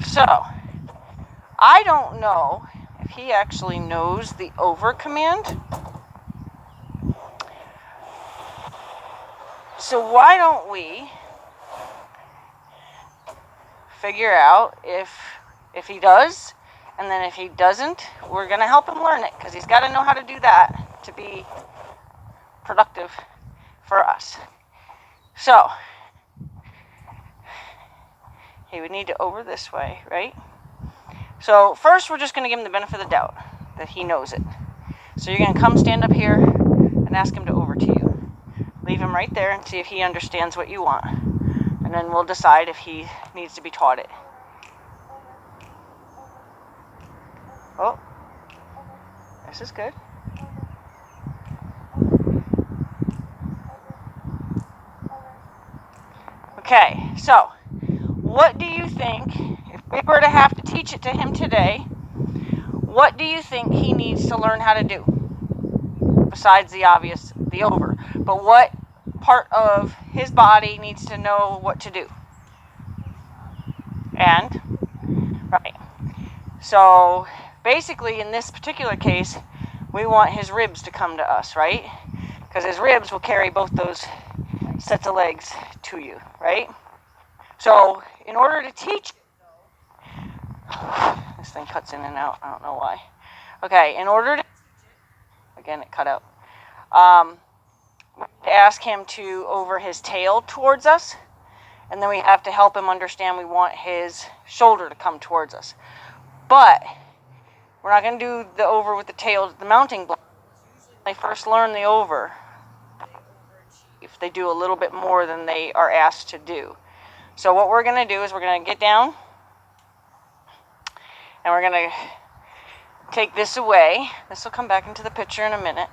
So, I don't know if he actually knows the over command. So why don't we figure out if he does, and then if he doesn't, we're going to help him learn it, because he's got to know how to do that to be productive for us. So, he would need to over this way, right? So first we're just going to give him the benefit of the doubt that he knows it. So you're going to come stand up here and ask him to over to you. Leave him right there and see if he understands what you want. And then we'll decide if he needs to be taught it. Oh, this is good. Okay, so what do you think, if we were to have to teach it to him today, what do you think he needs to learn how to do? Besides the obvious, the over. But what part of his body needs to know what to do? And, right. So, basically, in this particular case, we want his ribs to come to us, right? Because his ribs will carry both those sets of legs to you, right? So, in order to teach, this thing cuts in and out, I don't know why. Okay, in order to, again, it cut out. Ask him to over his tail towards us, and then we have to help him understand we want his shoulder to come towards us. But we're not going to do the over with the tail, the mounting block. When they first learn the over, if they do a little bit more than they are asked to do. So what we're going to do is we're going to get down, and we're going to take this away. This will come back into the picture in a minute.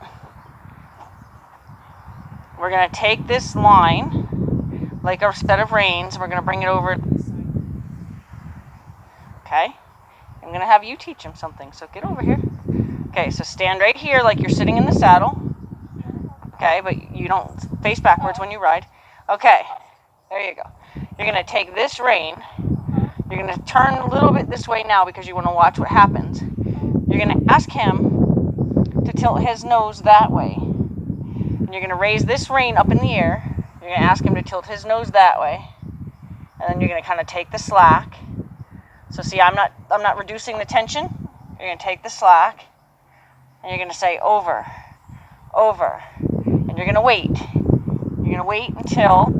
We're going to take this line, like our set of reins, we're going to bring it over. Okay? I'm going to have you teach him something, so get over here. Okay, so stand right here like you're sitting in the saddle. Okay, but you don't face backwards when you ride. Okay, there you go. You're going to take this rein. You're going to turn a little bit this way now because you want to watch what happens. You're going to ask him to tilt his nose that way. You're going to raise this rein up in the air. You're going to ask him to tilt his nose that way. And then you're going to kind of take the slack. So see, I'm not reducing the tension. You're going to take the slack. And you're going to say over, over. And you're going to wait. You're going to wait until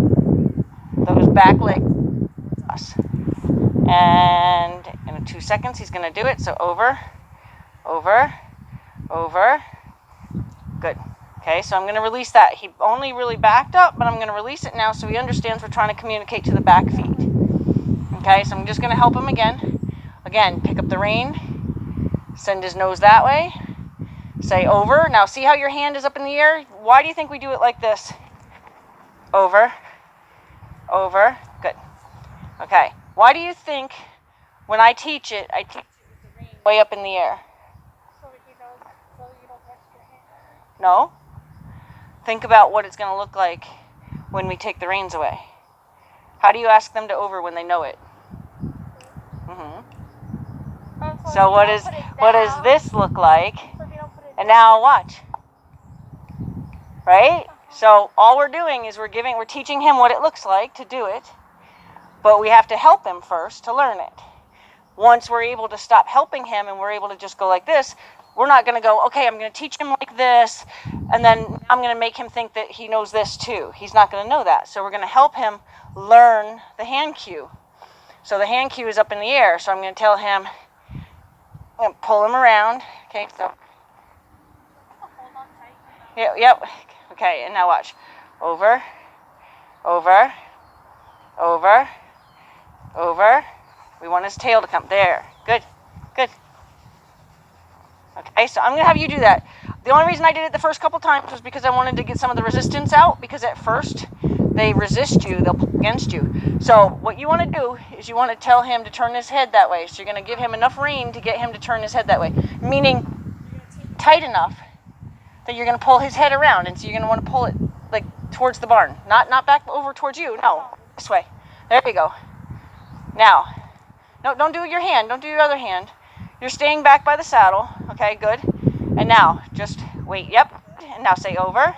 those back legs cross. And in 2 seconds, he's going to do it. So over, over, over. Good. Okay, so I'm going to release that. He only really backed up, but I'm going to release it now so he understands we're trying to communicate to the back feet. Okay, so I'm just going to help him again. Again, pick up the rein, send his nose that way, say over. Now see how your hand is up in the air? Why do you think we do it like this? Over, over, good. Okay, why do you think when I teach it with the rein way up in the air? So you don't rest your hand. No? Think about what it's going to look like when we take the reins away. How do you ask them to over when they know it? So what does this look like? And now watch. Right? So all we're doing is we're teaching him what it looks like to do it, but we have to help him first to learn it. Once we're able to stop helping him and we're able to just go like this, we're not going to go, okay, I'm going to teach him like this, and then I'm going to make him think that he knows this too. He's not going to know that. So we're going to help him learn the hand cue. So the hand cue is up in the air. So I'm going to tell him, I'm going to pull him around. Okay, so. Yep. Okay, and now watch. Over, over, over, over. We want his tail to come. There. Good. Good. Okay, so I'm going to have you do that. The only reason I did it the first couple times was because I wanted to get some of the resistance out, because at first they resist you, they'll pull against you. So what you want to do is you want to tell him to turn his head that way. So you're going to give him enough rein to get him to turn his head that way, meaning tight enough that you're going to pull his head around, and so you're going to want to pull it like towards the barn, not back over towards you. No, this way. There you go. Now No, don't do your hand. Don't do your other hand. You're staying back by the saddle. Okay, good. And now, just wait. Yep. And now say over.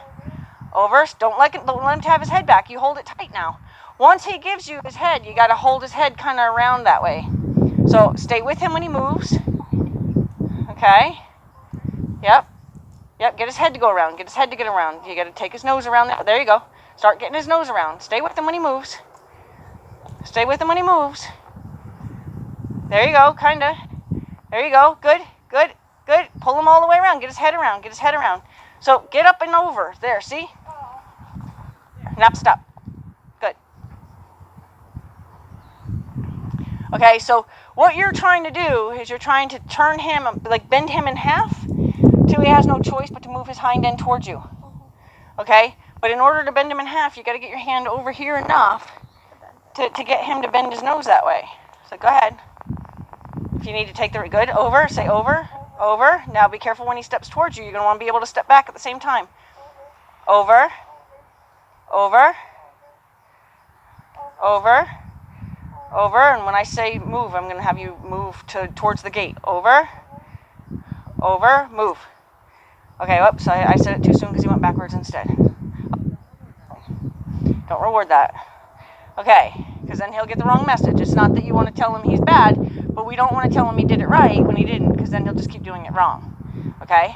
Over. Don't let him have his head back. You hold it tight now. Once he gives you his head, you got to hold his head kind of around that way. So stay with him when he moves. Okay. Yep. Yep. Get his head to go around. Get his head to get around. You got to take his nose around there. There you go. Start getting his nose around. Stay with him when he moves. Stay with him when he moves. There you go. Kinda. There you go. Good. Good. Good. Pull him all the way around. Get his head around. Get his head around. So get up and over. There. See? Now stop. Good. Okay, so what you're trying to do is you're trying to turn him, like bend him in half till he has no choice but to move his hind end towards you. Okay? But in order to bend him in half, you got to get your hand over here enough to get him to bend his nose that way. So go ahead. If you need to take the good, over, say over, over. Now be careful when he steps towards you. You're going to want to be able to step back at the same time. Over, over, over, over. And when I say move, I'm going to have you move towards the gate. Over, over, move. Okay, whoops, I said it too soon because he went backwards instead. Don't reward that. Okay, because then he'll get the wrong message. It's not that you want to tell him he's bad, but we don't want to tell him he did it right when he didn't, because then he'll just keep doing it wrong. Okay?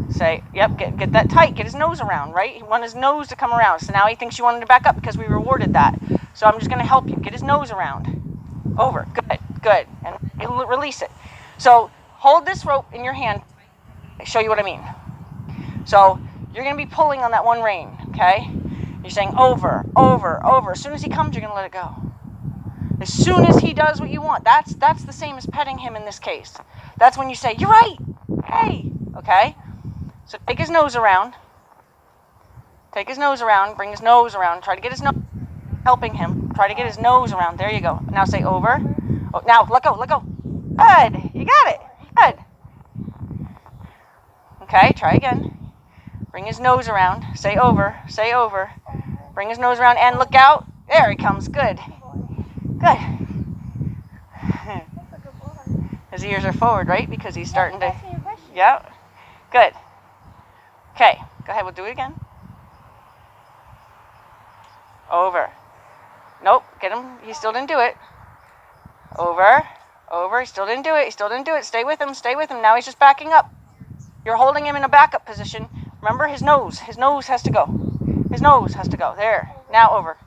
Say, yep, get that tight. Get his nose around, right? He wanted his nose to come around. So now he thinks you wanted to back up because we rewarded that. So I'm just going to help you. Get his nose around. Over. Good, good. And release it. So hold this rope in your hand. I'll show you what I mean. So you're going to be pulling on that one rein, okay? You're saying over, over, over. As soon as he comes, you're going to let it go. As soon as he does what you want. That's the same as petting him in this case. That's when you say, you're right. Hey. Okay? So take his nose around. Take his nose around. Bring his nose around. Try to get his nose. Helping him. Try to get his nose around. There you go. Now say over. Oh, now let go. Let go. Good. You got it. Good. Okay. Try again. Bring his nose around. Say over. Say over. Bring his nose around and look out. There he comes. Good. Good. His ears are forward, right? Because he's starting to... Yeah. Good. Okay. Go ahead. We'll do it again. Over. Nope. Get him. He still didn't do it. Over. Over. He still didn't do it. He still didn't do it. Stay with him. Stay with him. Now he's just backing up. You're holding him in a backup position. Remember his nose. His nose has to go. His nose has to go. There. Now over.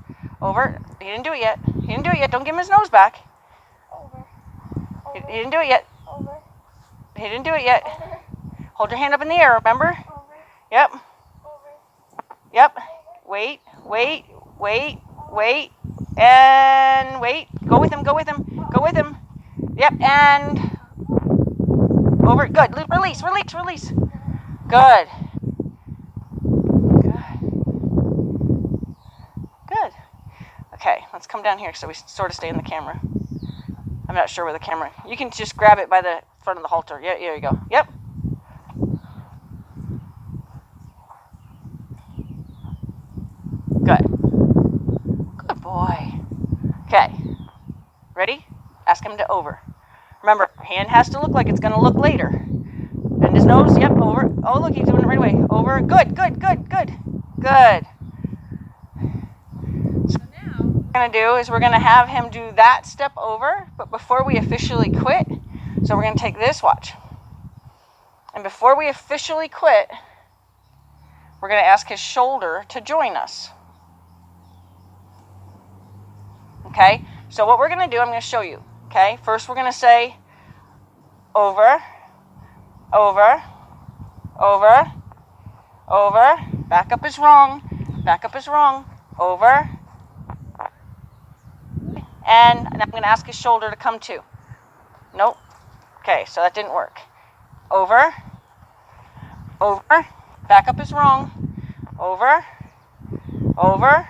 Over. He didn't do it yet. He didn't do it yet. Don't give him his nose back. Over. He didn't do it yet. Over. He didn't do it yet. Over. Hold your hand up in the air, remember? Over. Yep. Over. Yep. Wait. Wait. Wait. Wait. And wait. Go with him. Go with him. Go with him. Yep. And over. Good. Release. Release. Release. Good. Good. Okay. Let's come down here so we sort of stay in the camera. I'm not sure where the camera... You can just grab it by the front of the halter. Yeah, there you go. Yep. Good. Good boy. Okay. Ready? Ask him to over. Remember, hand has to look like it's going to look later. Bend his nose. Yep, over. Oh, look, he's doing it right away. Over. Good, good, good, good. Good. So now what we're going to do is we're going to have him do that step over, but before we officially quit, so we're going to take this, watch. And before we officially quit, we're going to ask his shoulder to join us. Okay? So what we're going to do, I'm going to show you. Okay? First we're going to say over, over, over, over. Back up is wrong. Back up is wrong. Over. And I'm going to ask his shoulder to come too. Nope. Okay, so that didn't work. Over. Over. Back up is wrong. Over. Over.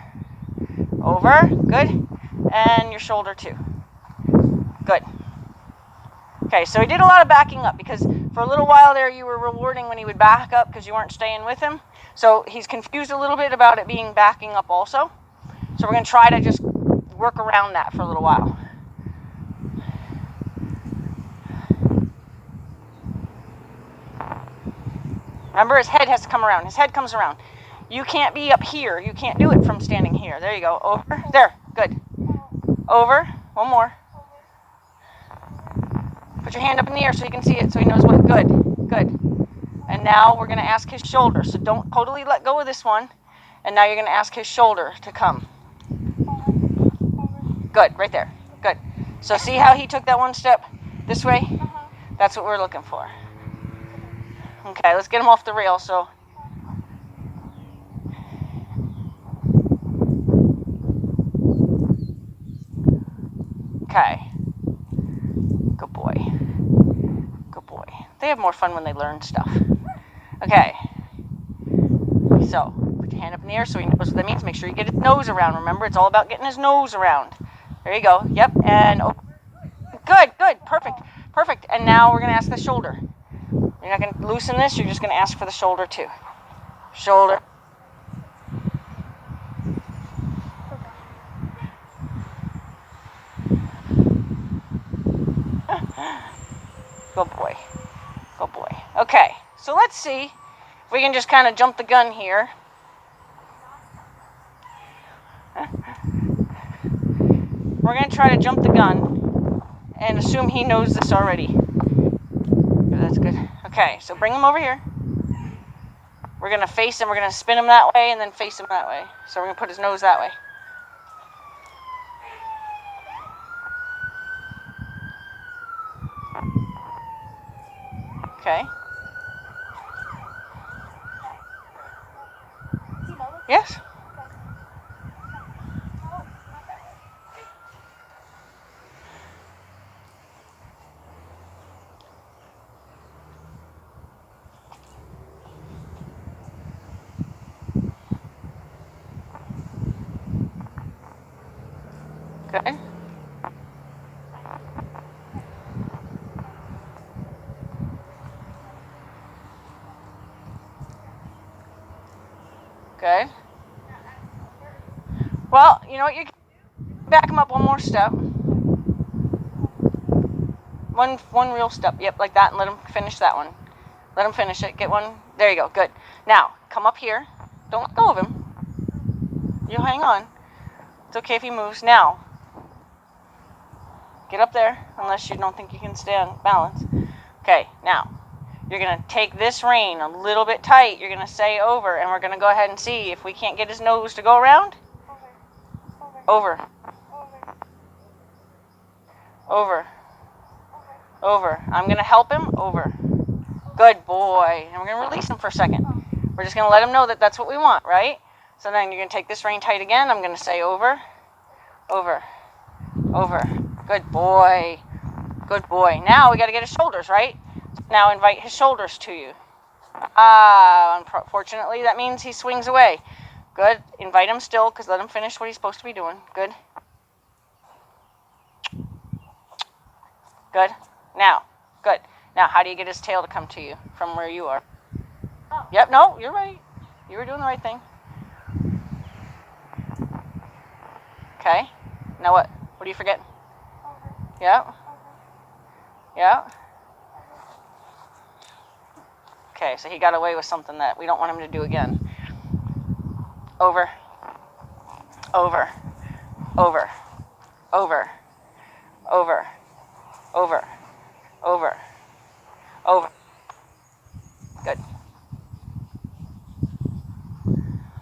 Over. Good. And your shoulder too. Good. Okay, so he did a lot of backing up because for a little while there you were rewarding when he would back up because you weren't staying with him. So he's confused a little bit about it being backing up also. So we're going to try to just work around that for a little while. Remember, his head has to come around. His head comes around. You can't be up here. You can't do it from standing here. There you go. Over. There. Good. Over. One more. Put your hand up in the air so you can see it, so he knows what. Good. Good. And now we're going to ask his shoulder. So don't totally let go of this one. And now you're going to ask his shoulder to come. Good. Right there. Good. So see how he took that one step this way? That's what we're looking for. Okay, let's get him off the rail. So, okay. Good boy. Good boy. They have more fun when they learn stuff. Okay. So, put your hand up in the air so he knows what that means. Make sure you get his nose around. Remember, it's all about getting his nose around. There you go. Yep. And oh, good, good. Perfect. Perfect. And now we're going to ask the shoulder. You're not going to loosen this. You're just going to ask for the shoulder too. Shoulder. Good boy. Good boy. Okay, so let's see if we can just kind of jump the gun here. We're going to try to jump the gun and assume he knows this already. That's good. Okay, so bring him over here. We're going to face him. We're going to spin him that way and then face him that way. So we're going to put his nose that way. Okay. Yes? Okay. Good. Well, you know what? You can back him up one more step. One real step. Yep, like that, and let him finish that one. Let him finish it. Get one. There you go. Good. Now, come up here. Don't let go of him. You'll hang on. It's okay if he moves. Now, get up there, unless you don't think you can stay on balance. Okay, now, you're going to take this rein a little bit tight. You're going to say over, and we're going to go ahead and see if we can't get his nose to go around. Over. Over. Over. I'm going to help him. Over. Good boy. And we're going to release him for a second. We're just going to let him know that that's what we want, right? So then you're going to take this rein tight again. I'm going to say over. Over. Over. Good boy. Good boy. Now we got to get his shoulders, right? So now invite his shoulders to you. Unfortunately, that means he swings away. Good. Invite him still, because let him finish what he's supposed to be doing. Good. Good. Now. Good. Now, how do you get his tail to come to you from where you are? Oh. Yep. No, you're right. You were doing the right thing. Okay. Now what? What do you forget? Yeah. Yeah. Okay, so he got away with something that we don't want him to do again. Over. Over. Over. Over. Over. Over. Over. Over. Good.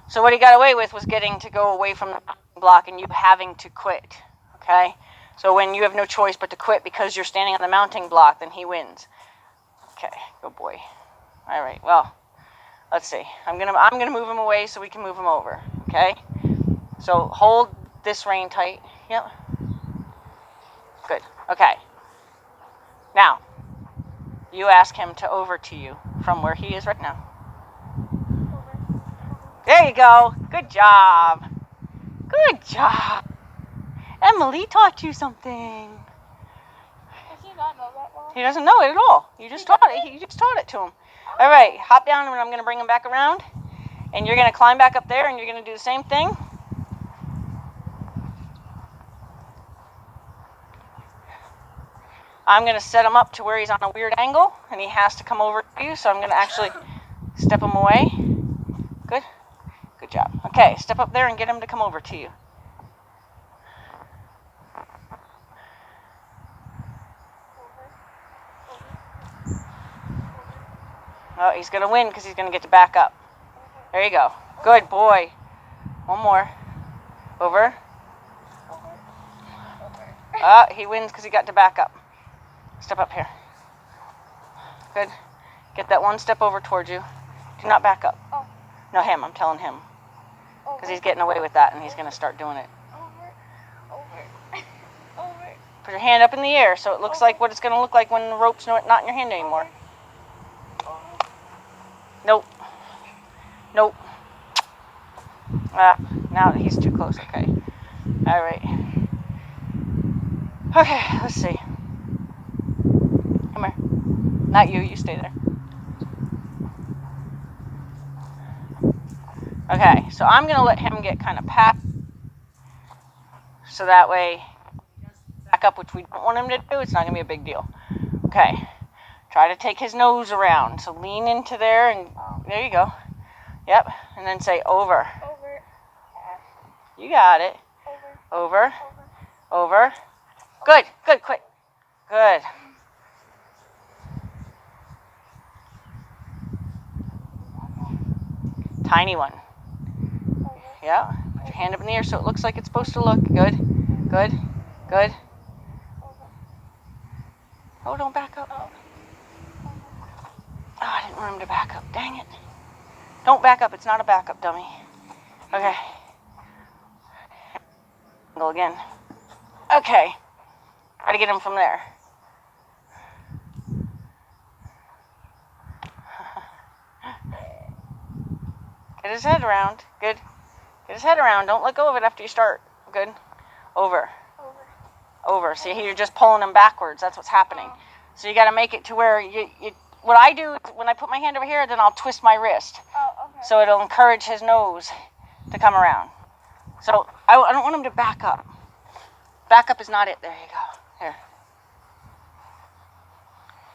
So what he got away with was getting to go away from the block and you having to quit. Okay? So when you have no choice but to quit because you're standing on the mounting block, then he wins. Okay, good boy. All right, well, let's see. I'm gonna move him away so we can move him over. Okay? So hold this rein tight. Yep. Good. Okay. Now, you ask him to over to you from where he is right now. There you go. Good job. Good job. Emily taught you something. Does he not know that well? He doesn't know it at all. You just taught it. You just taught it to him. All right, hop down and I'm going to bring him back around. And you're going to climb back up there and you're going to do the same thing. I'm going to set him up to where he's on a weird angle, and he has to come over to you, so I'm going to actually step him away. Good. Good job. Okay, step up there and get him to come over to you. Oh, he's going to win because he's going to get to back up. There you go. Good boy. One more. Over. He wins because he got to back up. Step up here. Good. Get that one step over towards you. Do not back up. Oh. No, him. I'm telling him. Because he's getting away with that and he's going to start doing it. Over. Put your hand up in the air so it looks like what it's going to look like when the rope's not in your hand anymore. Nope. Nope. Now he's too close. Okay. All right. Okay, let's see. Come here. Not you. You stay there. Okay, so I'm going to let him get kind of packed. So that way, back up, which we don't want him to do. It's not going to be a big deal. Okay. Try to take his nose around. So lean into there and there you go. Yep. And then say over. Over. You got it. Over. Over. Good. Good. Quick. Good. Tiny one. Yeah. Put your hand up in the air so it looks like it's supposed to look. Good. Good. Good. Oh, don't back up. Oh, I didn't want him to back up. Dang it. Don't back up. It's not a backup, dummy. Okay. Go again. Okay. Try to get him from there. Get his head around. Good. Get his head around. Don't let go of it after you start. Good. Over. Over. See, you're just pulling him backwards. That's what's happening. So you got to make it to where you what I do is when I put my hand over here, then I'll twist my wrist. Oh, okay. So it'll encourage his nose to come around. So I don't want him to back up. Back up is not it. There you go. Here.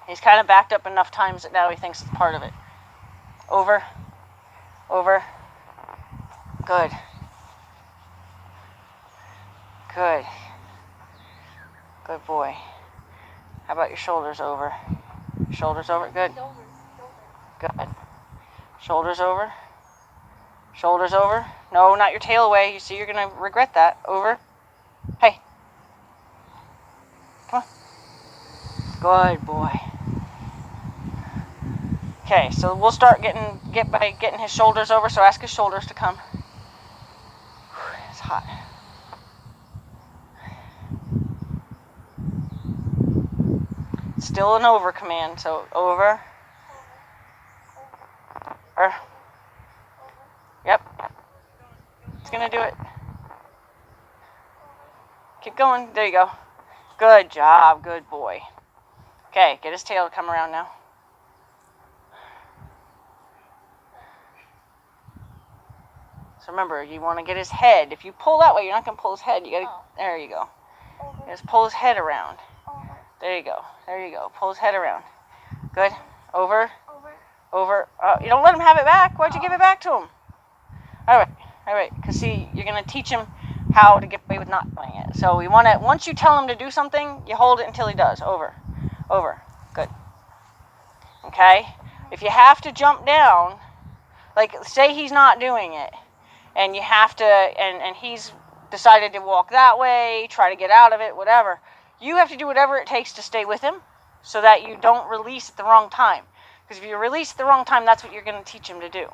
He's kind of backed up enough times that now he thinks it's part of it. Over. Over. Good. Good. Good boy. How about your shoulders over? Shoulders over. Good. Good. Shoulders over. Shoulders over. No, not your tail away. You see, you're going to regret that. Over. Hey. Come on. Good boy. Okay, so we'll start by getting his shoulders over. So ask his shoulders to come. It's hot. Still an over command, so over. Yep. It's gonna do it. Keep going. There you go. Good job. Good boy. Okay, get his tail to come around now. So remember, you want to get his head. If you pull that way, you're not gonna pull his head. You gotta. There you go. Just pull his head around. There you go. There you go. Pull his head around. Good. Over. Over. You don't let him have it back. Why'd you give it back to him? All right. All right. Because, see, you're going to teach him how to get away with not doing it. So we want to, once you tell him to do something, you hold it until he does. Over. Over. Good. Okay? If you have to jump down, like, say he's not doing it, and you have to, and he's decided to walk that way, try to get out of it, whatever, you have to do whatever it takes to stay with him so that you don't release at the wrong time. Because if you release at the wrong time, that's what you're going to teach him to do.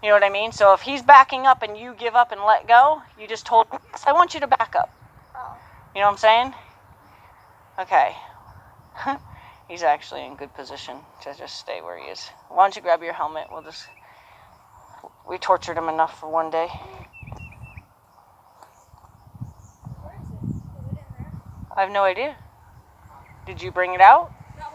You know what I mean? So if he's backing up and you give up and let go, you just told him, I want you to back up. You know what I'm saying? Okay. He's actually in good position to just stay where he is. Why don't you grab your helmet? We tortured him enough for one day. Where is it? Is it in there? I have no idea. Did you bring it out? No.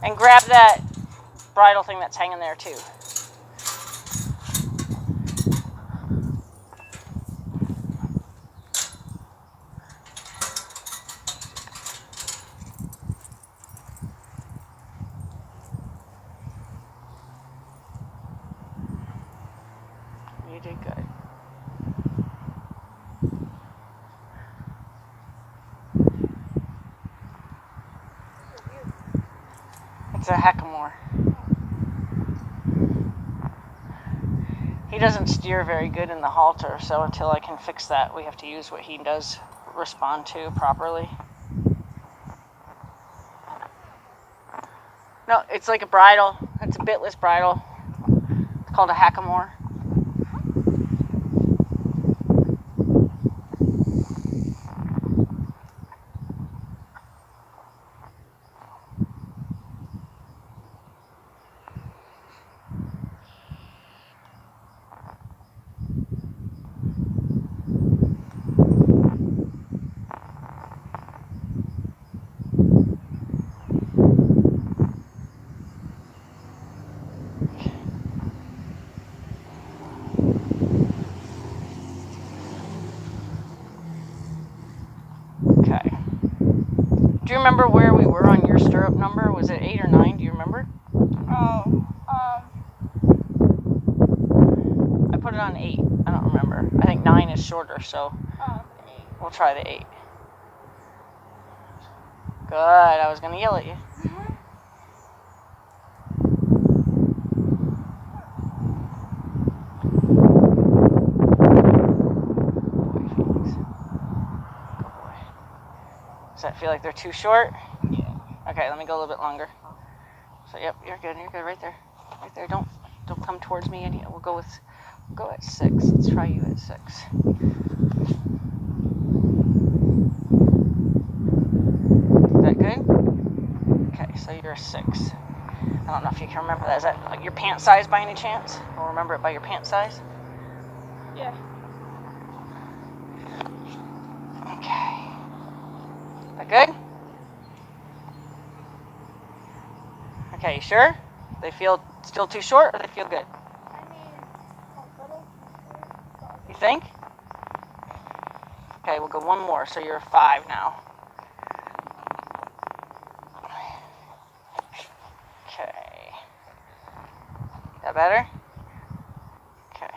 And grab that bridle thing that's hanging there too. You did good. It's a hackamore. He doesn't steer very good in the halter, so until I can fix that, we have to use what he does respond to properly. No, it's like a bridle. It's a bitless bridle. It's called a hackamore. Okay. Do you remember where we were on your stirrup number? Was it 8 or 9? Do you remember? Oh, I put it on 8. I don't remember. I think 9 is shorter, so 8. we'll try the 8. Good. I was going to yell at you. Does that feel like they're too short? Yeah. Okay, let me go a little bit longer. So yep, you're good right there. Right there. Don't come towards me. We'll go at 6. Let's try you at 6. Is that good? Okay, so you're a 6. I don't know if you can remember that. Is that like your pant size by any chance? Or remember it by your pant size? Yeah. Okay. Is that good? Okay, you sure? They feel still too short or they feel good? I mean, a little. You think? Okay, we'll go one more. So you're a 5 now. Okay. That better? Okay.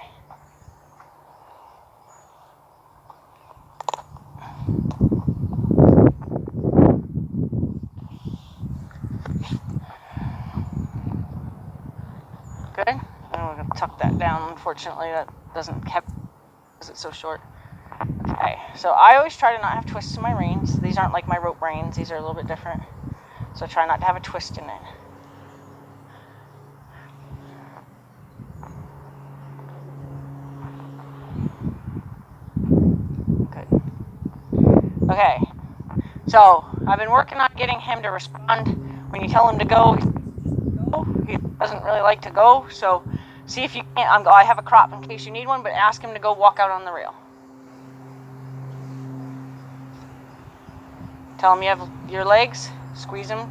Good? And we're going to tuck that down. Unfortunately, that doesn't have because it's so short. Okay, so I always try to not have twists in my reins. These aren't like my rope reins. These are a little bit different. So try not to have a twist in it. Good. Okay, so I've been working on getting him to respond when you tell him to go. He doesn't really like to go, so see if you can't. I have a crop in case you need one, but ask him to go walk out on the rail. Tell him you have your legs, squeeze them.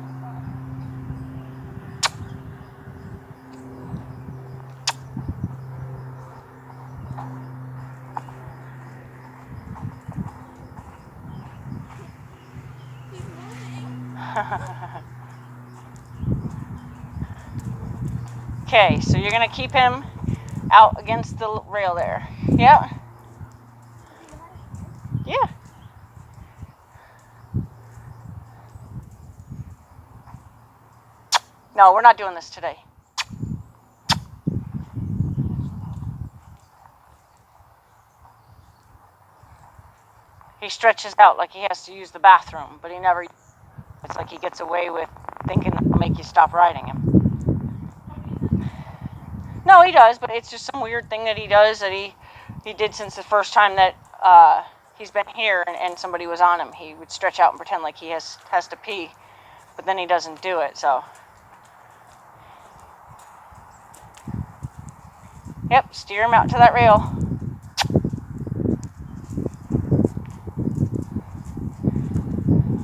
He's moving. Okay, so you're going to keep him out against the rail there. Yeah? Yeah. No, we're not doing this today. He stretches out like he has to use the bathroom, but he never. It's like he gets away with thinking it'll make you stop riding him. No, he does, but it's just some weird thing that he does that he did since the first time that he's been here and somebody was on him. He would stretch out and pretend like he has to pee, but then he doesn't do it, so. Yep, steer him out to that rail.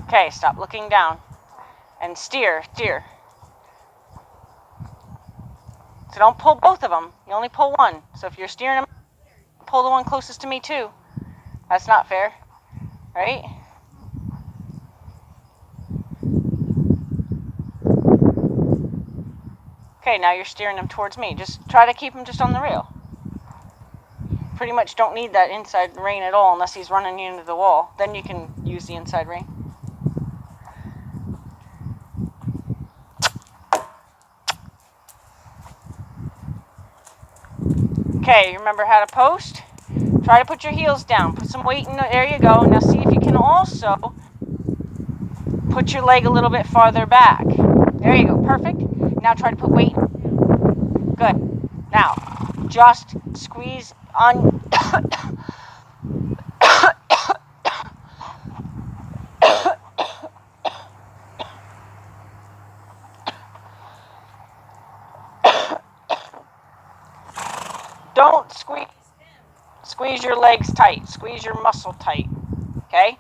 Okay, stop looking down and steer. So don't pull both of them. You only pull one. So if you're steering them, pull the one closest to me too. That's not fair, right? Okay, now you're steering them towards me. Just try to keep him just on the rail. Pretty much don't need that inside rein at all unless he's running you into the wall. Then you can use the inside rein. Okay, remember how to post? Try to put your heels down. Put some weight in the, there you go. Now see if you can also put your leg a little bit farther back. There you go, perfect. Now try to put weight. Good. Now, just squeeze on. Don't squeeze your legs tight. Squeeze your muscle tight. Okay?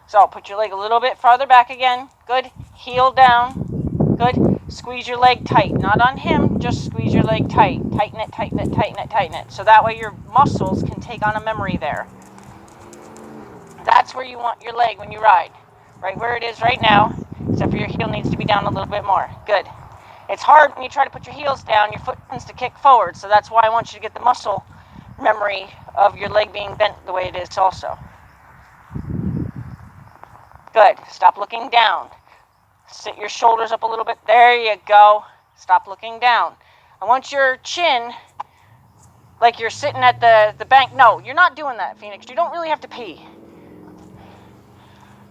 So put your leg a little bit farther back again. Good. Heel down. Good. Squeeze your leg tight. Not on him, just squeeze your leg tight. Tighten it, tighten it, tighten it, tighten it. So that way your muscles can take on a memory there. That's where you want your leg when you ride. Right where it is right now, except for your heel needs to be down a little bit more. Good. It's hard when you try to put your heels down, your foot tends to kick forward. So that's why I want you to get the muscle memory of your leg being bent the way it is also. Good. Stop looking down. Sit your shoulders up a little bit. There you go. Stop looking down. I want your chin like you're sitting at the bank. No, you're not doing that, Phoenix. You don't really have to pee.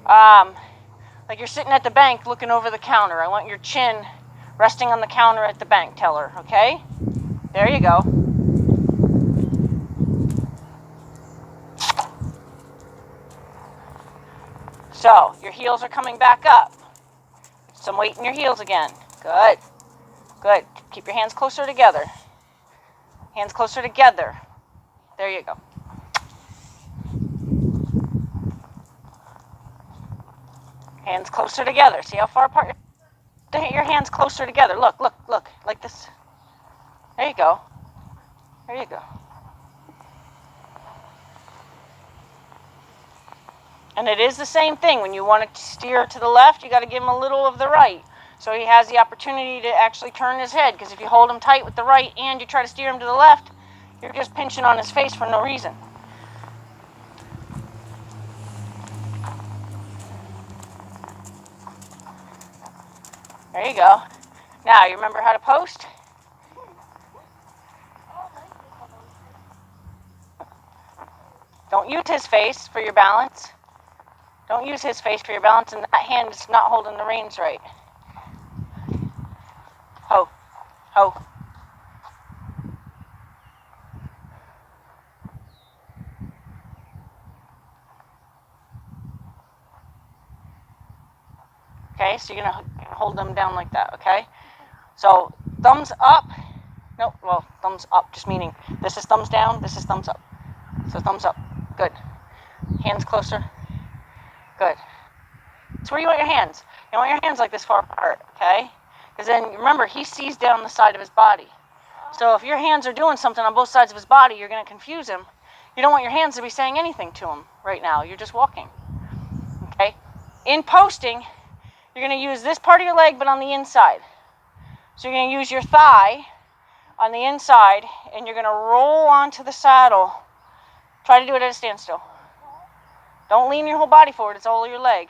Like you're sitting at the bank looking over the counter. I want your chin resting on the counter at the bank teller, okay? There you go. So, your heels are coming back up. Some weight in your heels again. Good. Good. Keep your hands closer together. Hands closer together. There you go. Hands closer together. See how far apart your hands closer together. Look, look, look. Like this. There you go. There you go. And it is the same thing. When you want to steer to the left, you got to give him a little of the right. So he has the opportunity to actually turn his head. Because if you hold him tight with the right and you try to steer him to the left, you're just pinching on his face for no reason. There you go. Now, you remember how to post? Don't use his face for your balance. Don't use his face for your balance, and that hand is not holding the reins right. Ho. Ho. Okay, so you're going to hold them down like that, okay? So, thumbs up. No, well, thumbs up, just meaning this is thumbs down, this is thumbs up. So, thumbs up. Good. Hands closer. Good. That's where you want your hands. You want your hands like this far apart, okay? Because then, remember, he sees down the side of his body. So if your hands are doing something on both sides of his body, you're going to confuse him. You don't want your hands to be saying anything to him right now. You're just walking, okay? In posting, you're going to use this part of your leg, but on the inside. So you're going to use your thigh on the inside, and you're going to roll onto the saddle. Try to do it at a standstill. Don't lean your whole body forward. It's all your leg.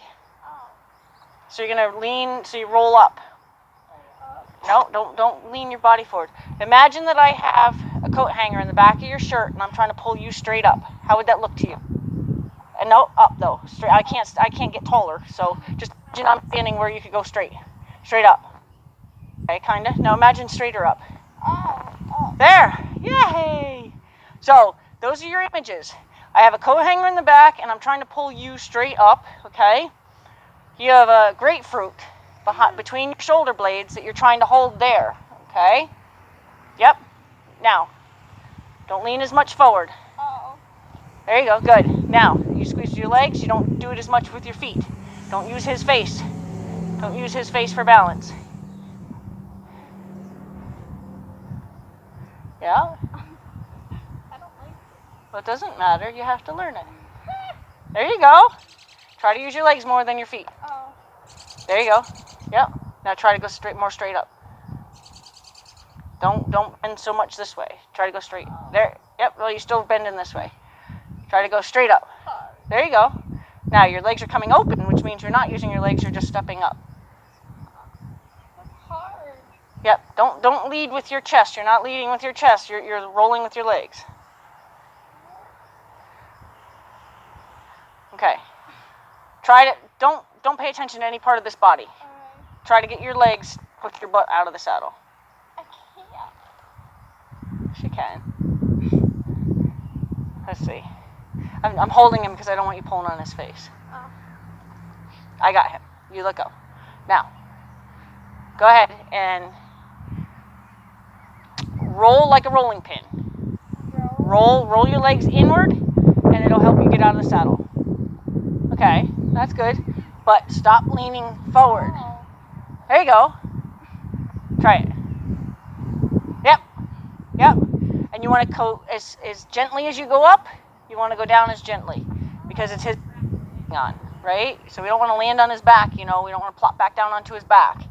So you're going to lean, so you roll up. No, don't lean your body forward. Imagine that I have a coat hanger in the back of your shirt, and I'm trying to pull you straight up. How would that look to you? And no, up though. Straight. I can't get taller. So just imagine I'm standing where you could go straight up. Okay, kinda. Now imagine straighter up. There. Yay! So those are your images. I have a coat hanger in the back, and I'm trying to pull you straight up, okay? You have a grapefruit between your shoulder blades that you're trying to hold there, okay? Yep. Now, don't lean as much forward. There you go, good. Now, you squeeze your legs, you don't do it as much with your feet. Don't use his face. Don't use his face for balance. Yeah? I don't like it. Well, it doesn't matter. You have to learn it. There you go. Try to use your legs more than your feet. Oh. There you go. Yep. Now try to go more straight up. Don't bend so much this way. Try to go straight. There. Yep. Well, you're still bending this way. Try to go straight up. There you go. Now your legs are coming open, which means you're not using your legs. You're just stepping up. That's hard. Yep. Don't lead with your chest. You're not leading with your chest. You're rolling with your legs. Okay. Try to don't pay attention to any part of this body. Try to get your legs, push your butt out of the saddle. I can't. She can. Let's see. I'm holding him because I don't want you pulling on his face. Oh. I got him. You let go. Now, go ahead and roll like a rolling pin. Roll your legs inward, and it'll help you get out of the saddle. Okay, that's good. But stop leaning forward. Oh. There you go. Try it. Yep. And you want to go as gently as you go up, you want to go down as gently. Because it's his on, right? So we don't want to land on his back, we don't want to plop back down onto his back.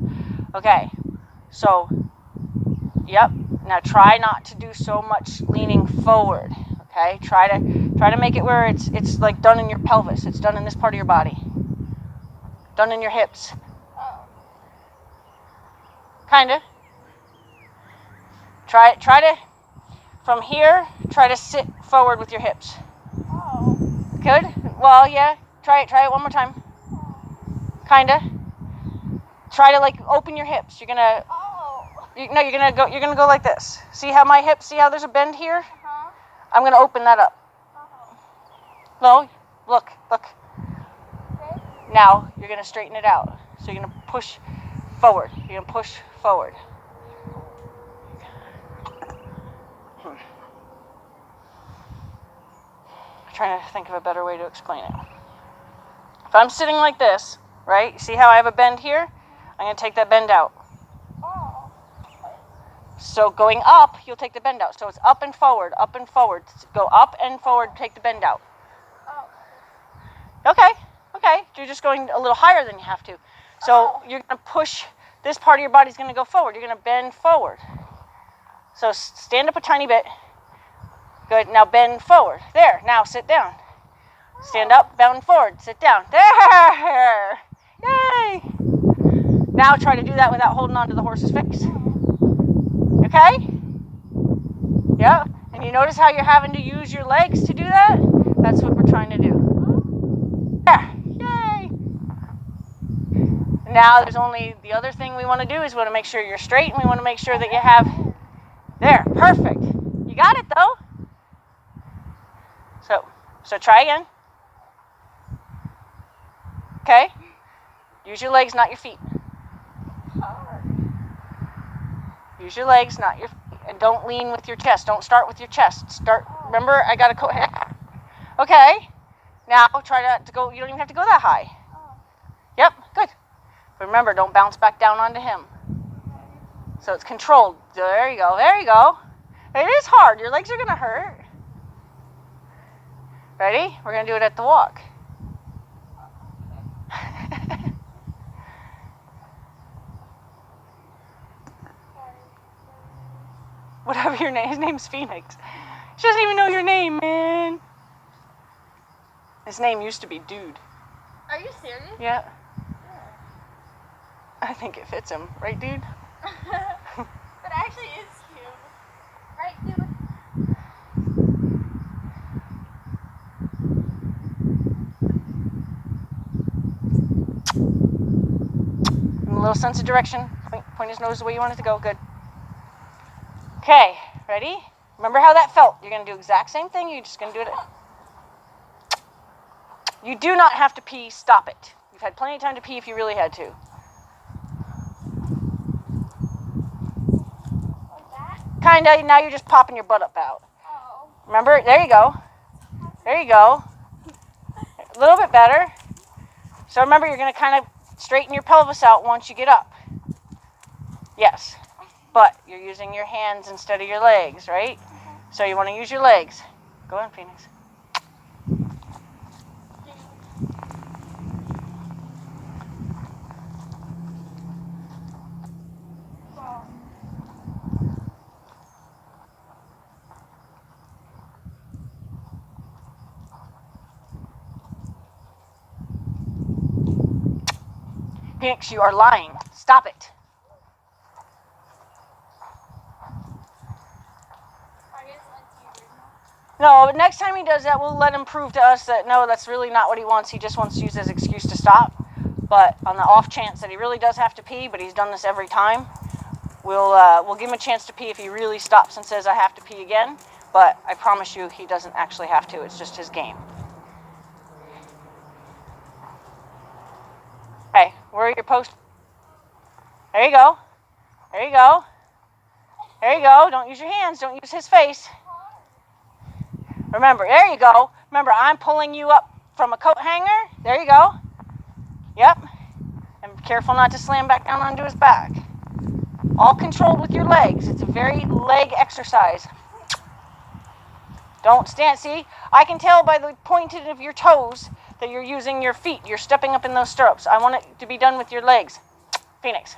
Okay. So, yep. Now try not to do so much leaning forward. Okay? Try to make it where it's like done in your pelvis. It's done in this part of your body. Done in your hips. Oh. Kinda. Try to, from here, try to sit forward with your hips. Oh. Good? Well, yeah. Try it one more time. Kinda. Try to open your hips. You're gonna go like this. See how my hips, see how there's a bend here? Uh-huh. I'm gonna open that up. No, look. Okay. Now, you're gonna straighten it out. So you're gonna push forward. You're gonna push forward. I'm trying to think of a better way to explain it. If I'm sitting like this, right? See how I have a bend here? I'm gonna take that bend out. Oh. So going up, you'll take the bend out. So it's up and forward, up and forward. Go up and forward, take the bend out. Oh. Okay. You're just going a little higher than you have to. So you're going to push, this part of your body's going to go forward. You're going to bend forward. So stand up a tiny bit. Good. Now bend forward. There. Now sit down. Stand up, bend forward, sit down. There. Yay. Now try to do that without holding on to the horse's face. Okay? Yeah. And you notice how you're having to use your legs to do that? That's what we're trying to do. There. Yay. Now there's only the other thing we want to do is we want to make sure you're straight, and we want to make sure that you have there. Perfect. You got it though. So try again. Okay? Use your legs, not your feet. Use your legs, not your feet. And don't lean with your chest. Don't start with your chest. Remember, I got to okay. Now try to go, you don't even have to go that high. Yep, good. But remember, don't bounce back down onto him. So it's controlled. There you go. It is hard. Your legs are going to hurt. Ready? We're going to do it at the walk. Whatever your name, his name's Phoenix. She doesn't even know your name, man. His name used to be Dude. Are you serious? Yeah. I think it fits him, right, Dude? That actually is cute. Right, dude? A little sense of direction. Point his nose the way you want it to go. Good. Okay, ready? Remember how that felt. You're going to do the exact same thing. You're just going to do it. You do not have to pee. Stop it. You've had plenty of time to pee if you really had to. Like that? Kinda. Now you're just popping your butt up out. Oh. Remember? There you go. There you go. A little bit better. So remember, you're going to kind of straighten your pelvis out once you get up. Yes. but you're using your hands instead of your legs, right? So you want to use your legs. Go ahead, Phoenix. Phoenix, you are lying. Stop it. No, but next time he does that, we'll let him prove to us that, no, that's really not what he wants. He just wants to use his excuse to stop. But on the off chance that he really does have to pee, but he's done this every time, we'll give him a chance to pee if he really stops and says, I have to pee again. But I promise you, he doesn't actually have to. It's just his game. Okay, where are your posts? There you go. There you go. There you go. Don't use your hands. Don't use his face. Remember, there you go. Remember, I'm pulling you up from a coat hanger. There you go. Yep. And be careful not to slam back down onto his back. All controlled with your legs. It's a very leg exercise. Don't stand. See, I can tell by the pointing of your toes that you're using your feet. You're stepping up in those stirrups. I want it to be done with your legs. Phoenix.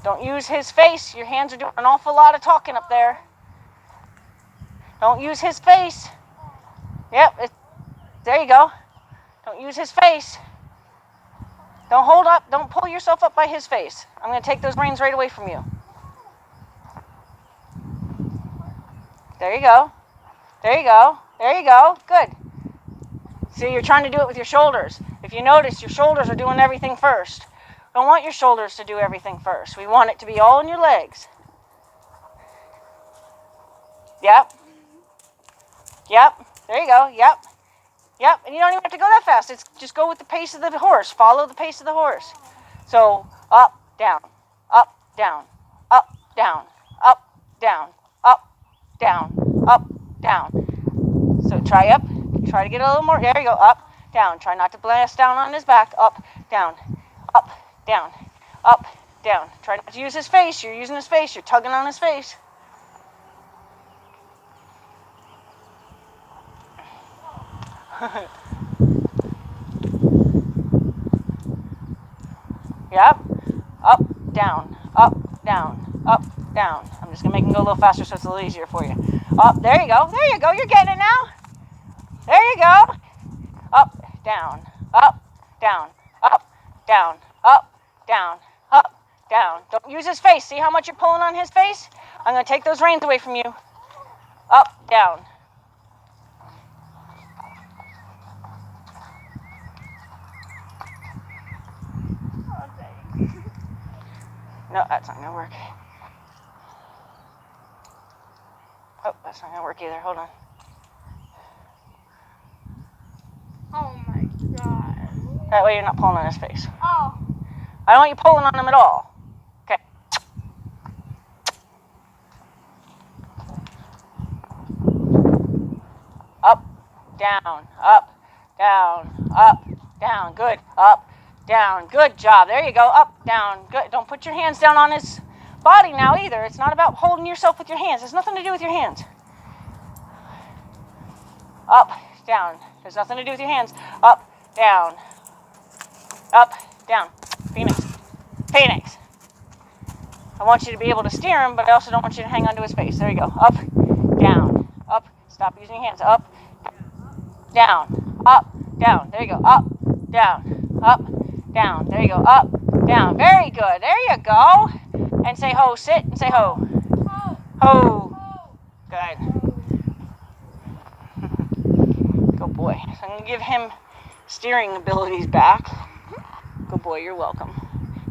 Don't use his face. Your hands are doing an awful lot of talking up there. Don't use his face. Yep, there you go. Don't use his face. Don't hold up. Don't pull yourself up by his face. I'm going to take those reins right away from you. There you go. There you go. There you go. Good. See, you're trying to do it with your shoulders. If you notice, your shoulders are doing everything first. We don't want your shoulders to do everything first. We want it to be all in your legs. Yep. Yep. There you go. Yep. Yep. And you don't even have to go that fast. It's just go with the pace of the horse. Follow the pace of the horse. So up, down, up, down, up, down, up, down, up, down, up, down. So try up. Try to get a little more. There you go. Up, down. Try not to blast down on his back. Up, down, up, down, up, down. Try not to use his face. You're using his face. You're tugging on his face. Yep. Up, down, up, down, up, down. I'm just going to make him go a little faster so it's a little easier for you. Up, there you go. There you go. You're getting it now. There you go. Up, down, up, down, up, down, up, down, up, down. Don't use his face. See how much you're pulling on his face? I'm going to take those reins away from you. Up, down. No, that's not going to work. Oh, that's not going to work either. Hold on. Oh my god. That way you're not pulling on his face. Oh. I don't want you pulling on him at all. Okay. Up, down, up, down, up, down. Good. Up, down. Good job. There you go. Up, down. Good. Don't put your hands down on his body now either. It's not about holding yourself with your hands. There's nothing to do with your hands. Up, down. There's nothing to do with your hands. Up, down. Up, down. Phoenix. Phoenix. I want you to be able to steer him, but I also don't want you to hang onto his face. There you go. Up, down. Up. Stop using your hands. Up, down. Up, down. There you go. Up, down. Up, down. There you go. Up, down. Very good. There you go. And say ho. Sit and say ho. Ho. Ho. Good. Good boy. So I'm going to give him steering abilities back. Good boy. You're welcome.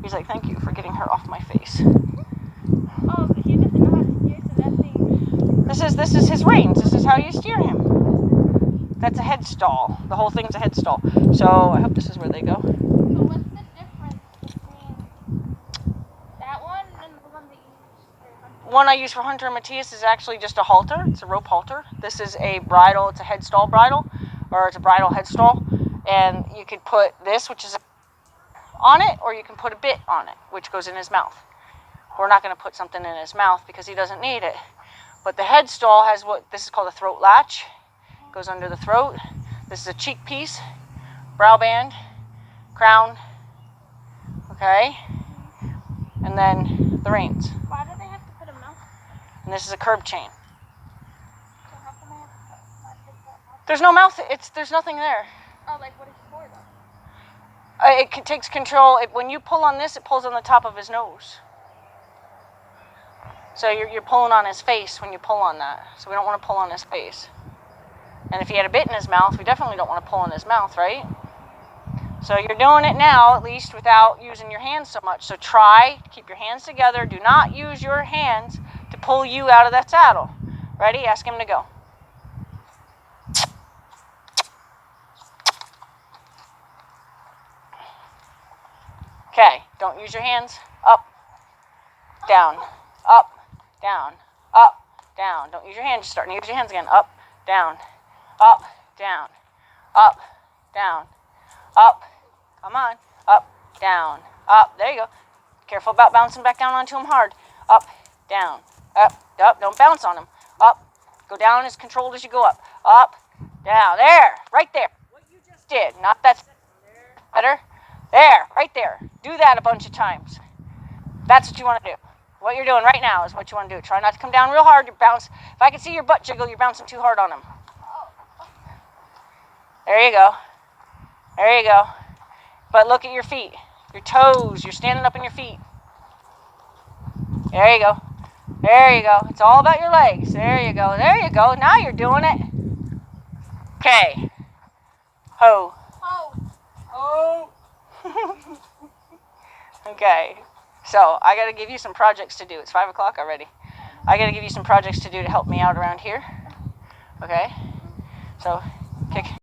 He's like, thank you for getting her off my face. Oh, but he doesn't know how to steer, so that thing. This is his reins. This is how you steer him. That's a head stall. The whole thing's a head stall. So I hope this is where they go. So what's the difference between that one and the one that you use for hunting? One I use for Hunter and Matthias is actually just a halter. It's a rope halter. This is a bridle. It's a head stall bridle. or it's a bridle head stall, and you could put this, which is on it, or you can put a bit on it, which goes in his mouth. We're not going to put something in his mouth because he doesn't need it. But the head stall has what this is called a throat latch. It goes under the throat. This is a cheek piece, brow band, crown, okay, and then the reins. Why do they have to put a mouth? And this is a curb chain. So how come I have to put mouth? There's no mouth. There's nothing there. Oh, like what is it for though? It takes control. When you pull on this, it pulls on the top of his nose. So you're pulling on his face when you pull on that. So we don't want to pull on his face. And if he had a bit in his mouth, we definitely don't want to pull in his mouth, right? So you're doing it now, at least without using your hands so much. So try to keep your hands together. Do not use your hands to pull you out of that saddle. Ready? Ask him to go. Okay, don't use your hands. Up, down, up, down, up, down. Don't use your hands. Just starting to use your hands again. Up, down, up, down, up, down, up. Come on. Up, down, up. There you go. Careful about bouncing back down onto him hard. Up, down, up, up. Don't bounce on him. Up. Go down as controlled as you go up. Up, down. There. Right there. What you just did. Not that. Better. There. Right there. Do that a bunch of times. That's what you want to do. What you're doing right now is what you want to do. Try not to come down real hard. You bounce. If I can see your butt jiggle, you're bouncing too hard on him. There you go. There you go. But look at your feet. Your toes. You're standing up in your feet. There you go. There you go. It's all about your legs. There you go. There you go. Now you're doing it. Okay. Ho. Oh. Oh. Okay. So I got to give you some projects to do. It's 5 o'clock already. I got to give you some projects to do to help me out around here. Okay. So kick.